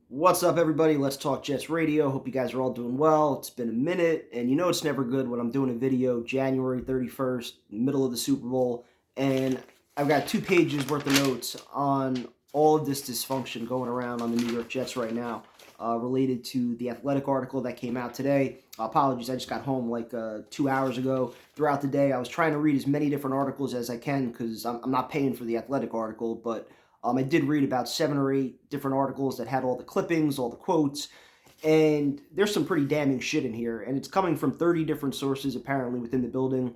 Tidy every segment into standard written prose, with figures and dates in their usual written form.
What's up, everybody? Let's Talk Jets Radio. Hope you guys are all doing well. It's been a minute, and you know it's never good when I'm doing a video January 31st, middle of the Super Bowl, and I've got 2 pages worth of notes on all of this dysfunction going around on the New York Jets right now, related to the Athletic article that came out today. Apologies, I just got home like 2 hours ago. Throughout the day, I was trying to read as many different articles as I can because I'm not paying for the Athletic article, but I did read about 7 or 8 different articles that had all the clippings, all the quotes, and there's some pretty damning shit in here. And it's coming from 30 different sources apparently within the building.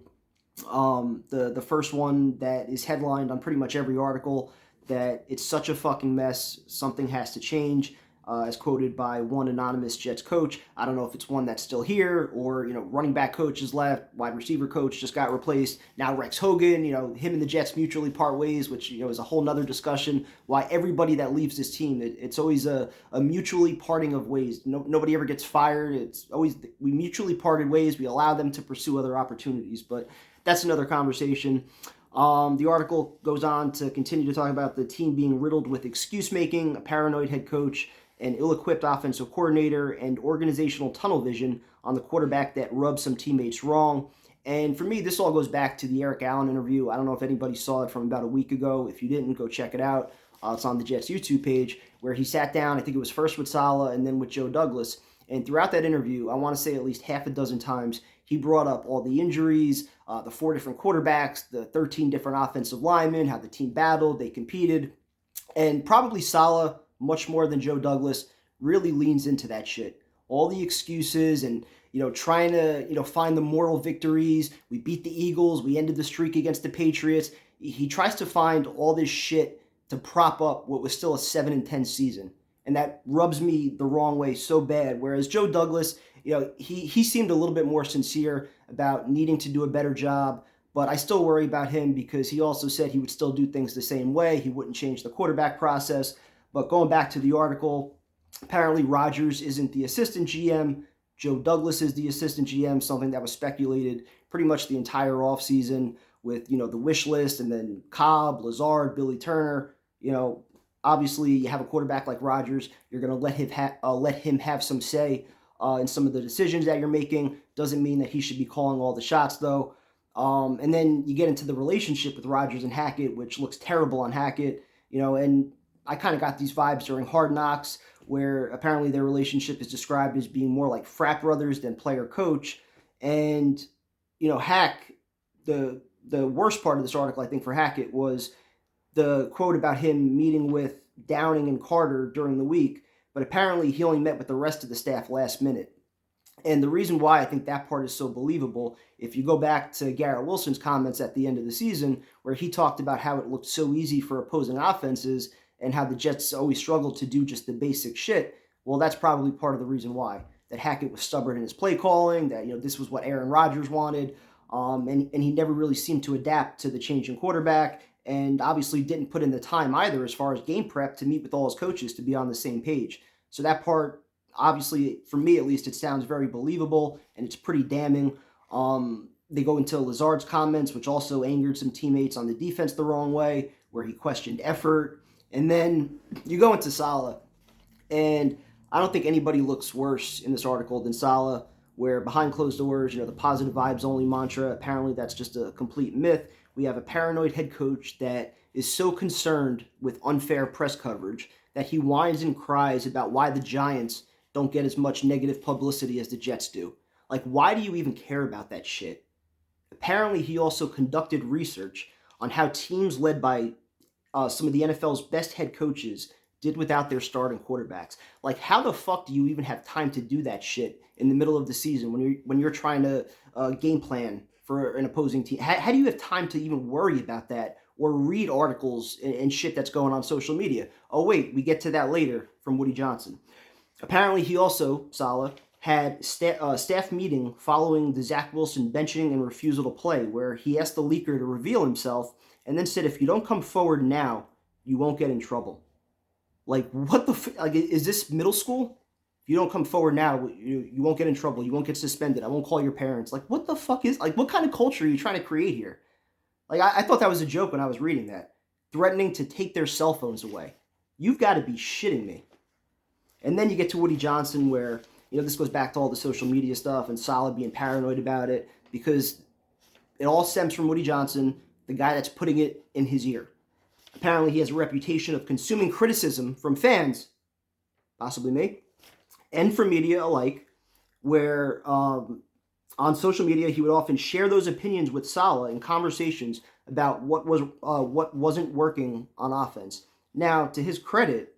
The first one that is headlined on pretty much every article that it's such a fucking mess, something has to change. As quoted by one anonymous Jets coach. I don't know if it's one that's still here or, running back coach is left, wide receiver coach just got replaced. Now Rex Hogan, him and the Jets mutually part ways, which, is a whole nother discussion. Why everybody that leaves this team, it's always a mutually parting of ways. Nobody ever gets fired. It's always, we mutually parted ways. We allow them to pursue other opportunities, but that's another conversation. The article goes on to continue to talk about the team being riddled with excuse making, a paranoid head coach, an ill-equipped offensive coordinator, and organizational tunnel vision on the quarterback that rubs some teammates wrong. And for me, this all goes back to the Eric Allen interview. I don't know if anybody saw it from about a week ago. If you didn't, go check it out. It's on the Jets YouTube page, where he sat down, I think it was first with Saleh and then with Joe Douglas. And throughout that interview, I want to say at least half a dozen times, he brought up all the injuries, the 4 different quarterbacks, the 13 different offensive linemen, how the team battled, they competed. And probably Saleh, much more than Joe Douglas, really leans into that shit. All the excuses and, trying to, find the moral victories. We beat the Eagles. We ended the streak against the Patriots. He tries to find all this shit to prop up what was still a 7-10 season. And that rubs me the wrong way so bad. Whereas Joe Douglas, he seemed a little bit more sincere about needing to do a better job. But I still worry about him because he also said he would still do things the same way. He wouldn't change the quarterback process. But going back to the article, apparently Rodgers isn't the assistant GM. Joe Douglas is the assistant GM, something that was speculated pretty much the entire offseason with, the wish list, and then Cobb, Lazard, Billy Turner. Obviously you have a quarterback like Rodgers. You're going to let him have some say in some of the decisions that you're making. Doesn't mean that he should be calling all the shots, though. And then you get into the relationship with Rodgers and Hackett, which looks terrible on Hackett, and I kind of got these vibes during Hard Knocks, where apparently their relationship is described as being more like frat brothers than player-coach. And, Hack, the worst part of this article, I think, for Hackett was the quote about him meeting with Downing and Carter during the week, but apparently he only met with the rest of the staff last minute. And the reason why I think that part is so believable, if you go back to Garrett Wilson's comments at the end of the season, where he talked about how it looked so easy for opposing offenses and how the Jets always struggled to do just the basic shit, well, that's probably part of the reason why. That Hackett was stubborn in his play calling, that, this was what Aaron Rodgers wanted, and he never really seemed to adapt to the changing quarterback, and obviously didn't put in the time either as far as game prep to meet with all his coaches to be on the same page. So that part, obviously, for me at least, it sounds very believable, and it's pretty damning. They go into Lazard's comments, which also angered some teammates on the defense the wrong way, where he questioned effort. And then you go into Saleh, and I don't think anybody looks worse in this article than Saleh, where behind closed doors, the positive vibes only mantra, apparently that's just a complete myth. We have a paranoid head coach that is so concerned with unfair press coverage that he whines and cries about why the Giants don't get as much negative publicity as the Jets do. Like, why do you even care about that shit? Apparently, he also conducted research on how teams led by some of the NFL's best head coaches did without their starting quarterbacks. Like, how the fuck do you even have time to do that shit in the middle of the season when you're trying to game plan for an opposing team? How do you have time to even worry about that or read articles and shit that's going on social media? Oh wait, we get to that later from Woody Johnson. Apparently, he also, Saleh, had staff meeting following the Zach Wilson benching and refusal to play, where he asked the leaker to reveal himself and then said, if you don't come forward now, you won't get in trouble. Like, what the like, is this middle school? If you don't come forward now, you won't get in trouble. You won't get suspended. I won't call your parents. Like, what the fuck is, like, what kind of culture are you trying to create here? Like, I thought that was a joke when I was reading that. Threatening to take their cell phones away. You've got to be shitting me. And then you get to Woody Johnson where, this goes back to all the social media stuff and Saleh being paranoid about it, because it all stems from Woody Johnson, the guy that's putting it in his ear. Apparently he has a reputation of consuming criticism from fans, possibly me, and from media alike, where on social media he would often share those opinions with Saleh in conversations about what wasn't working on offense. Now, to his credit,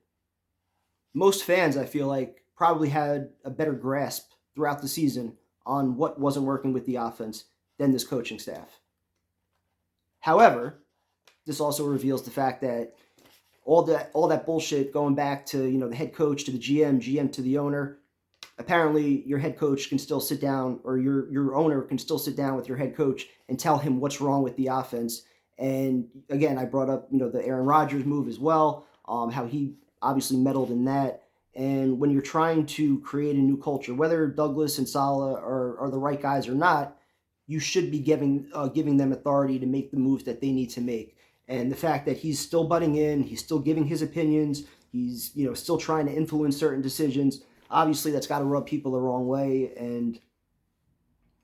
most fans, I feel like, probably had a better grasp throughout the season on what wasn't working with the offense than this coaching staff. However, this also reveals the fact that all that bullshit going back to, the head coach to the GM to the owner, apparently your head coach can still sit down, or your owner can still sit down with your head coach and tell him what's wrong with the offense. And again, I brought up, the Aaron Rodgers move as well, how he obviously meddled in that. And when you're trying to create a new culture, whether Douglas and Saleh are the right guys or not, you should be giving them authority to make the moves that they need to make. And the fact that he's still butting in, he's still giving his opinions, he's still trying to influence certain decisions, obviously that's got to rub people the wrong way, and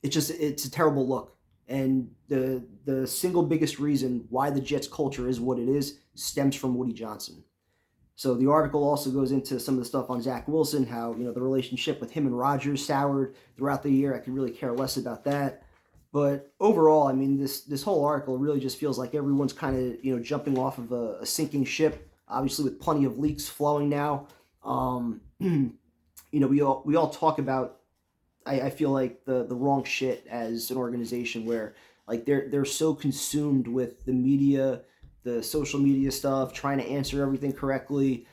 it's a terrible look. And the single biggest reason why the Jets culture is what it is stems from Woody Johnson. So the article also goes into some of the stuff on Zach Wilson, how the relationship with him and Rodgers soured throughout the year. I could really care less about that. But overall, I mean, this whole article really just feels like everyone's kind of jumping off of a sinking ship. Obviously, with plenty of leaks flowing now. We all talk about, I feel like the wrong shit as an organization, where like they're so consumed with the media, the social media stuff, trying to answer everything correctly,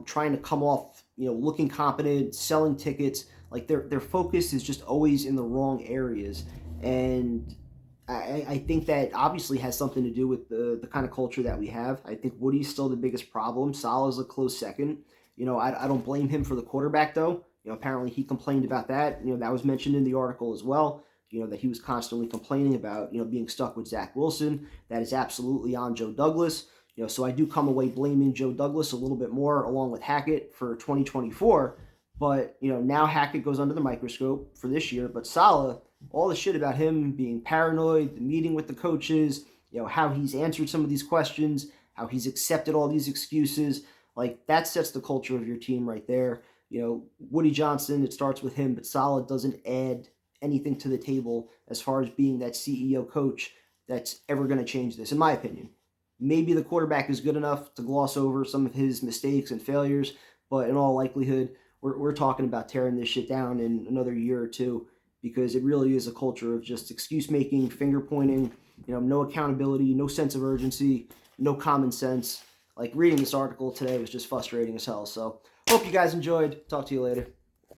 trying to come off looking competent, selling tickets. Like their focus is just always in the wrong areas. And I think that obviously has something to do with the kind of culture that we have. I think Woody's still the biggest problem. Saleh's a close second. I don't blame him for the quarterback, though. Apparently he complained about that. That was mentioned in the article as well. That he was constantly complaining about, being stuck with Zach Wilson. That is absolutely on Joe Douglas. So I do come away blaming Joe Douglas a little bit more, along with Hackett, for 2024. But, now Hackett goes under the microscope for this year. But Saleh, all the shit about him being paranoid, the meeting with the coaches, how he's answered some of these questions, how he's accepted all these excuses, like that sets the culture of your team right there. Woody Johnson, it starts with him, but Saleh doesn't add anything to the table as far as being that CEO coach that's ever going to change this, in my opinion. Maybe the quarterback is good enough to gloss over some of his mistakes and failures, but in all likelihood, we're talking about tearing this shit down in another year or two, because it really is a culture of just excuse making, finger pointing, no accountability, no sense of urgency, no common sense. Like reading this article today was just frustrating as hell. So hope you guys enjoyed. Talk to you later.